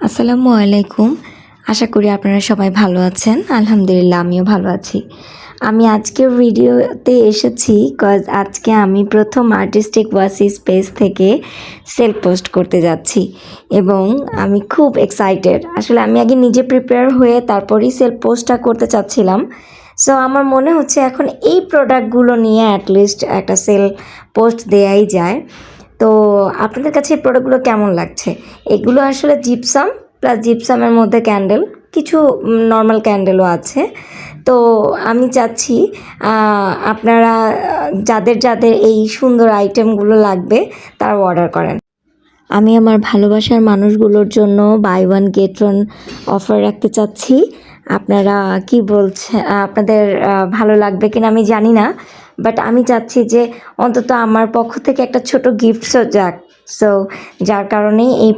আসসালামু আলাইকুম। আশা করি আপনারা সবাই ভালো আছেন। আলহামদুলিল্লাহ আমিও ভালো আছি। আমি আজকের ভিডিওতে এসেছি আজকে আমি প্রথম আর্টিস্টিক ওয়াসিস পেজ থেকে সেলফ পোস্ট করতে যাচ্ছি এবং আমি খুব এক্সাইটেড। আসলে আমি আগে নিজে প্রিপেয়ার হয়ে তারপরেই সেলফ পোস্টটা করতে চাচ্ছিলাম। সো আমার মনে হচ্ছে এখন এই প্রোডাক্টগুলো নিয়ে অ্যাটলিস্ট একটা সেল পোস্ট দেয়াই যায়। তো আপনাদের কাছে এই প্রোডাক্টগুলো কেমন লাগছে? এগুলো আসলে জিপসাম প্লাস জিপসামের মধ্যে ক্যান্ডেল, কিছু নর্মাল ক্যান্ডেলও আছে। তো আমি চাচ্ছি আপনারা যাদের যাদের এই সুন্দর আইটেমগুলো লাগবে তারা অর্ডার করেন। আমি আমার ভালোবাসার মানুষগুলোর জন্য buy one get one offer রাখতে চাচ্ছি। আপনারা কি বলছেন? আপনাদের ভালো লাগবে কিনা আমি জানি না, বাট আমি চাচ্ছি যে অন্তত আমার পক্ষ থেকে একটা ছোট গিফটসও যাক। সো যার কারণেই এই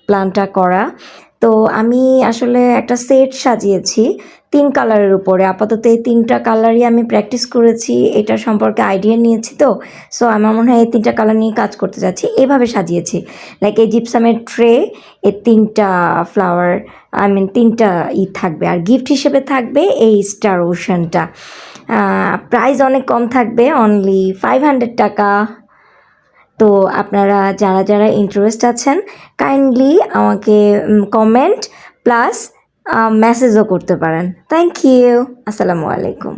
প্ল্যানটা করা। তো আমি আসলে একটা সেট সাজিয়েছি 3 কালারের উপরে। আপাতত এই 3টা কালারই আমি প্র্যাকটিস করেছি, এটা সম্পর্কে আইডিয়া নিয়েছি তো। সো আমার মনে হয় এই 3টা কালার নিয়ে কাজ করতে যাচ্ছি। এভাবে সাজিয়েছি, লাইক এই জিপসামের ট্রে, এই 3টা ফ্লাওয়ার, 3টা থাকবে। আর গিফট হিসেবে থাকবে এই স্টার ওশানটা। প্রাইস অনেক কম থাকবে, অনলি 500 টাকা। তো আপনারা যারা যারা ইন্টারেস্ট আছেন কাইন্ডলি আমাকে কমেন্ট প্লাস মেসেজও করতে পারেন। Thank you. আসসালামু আলাইকুম।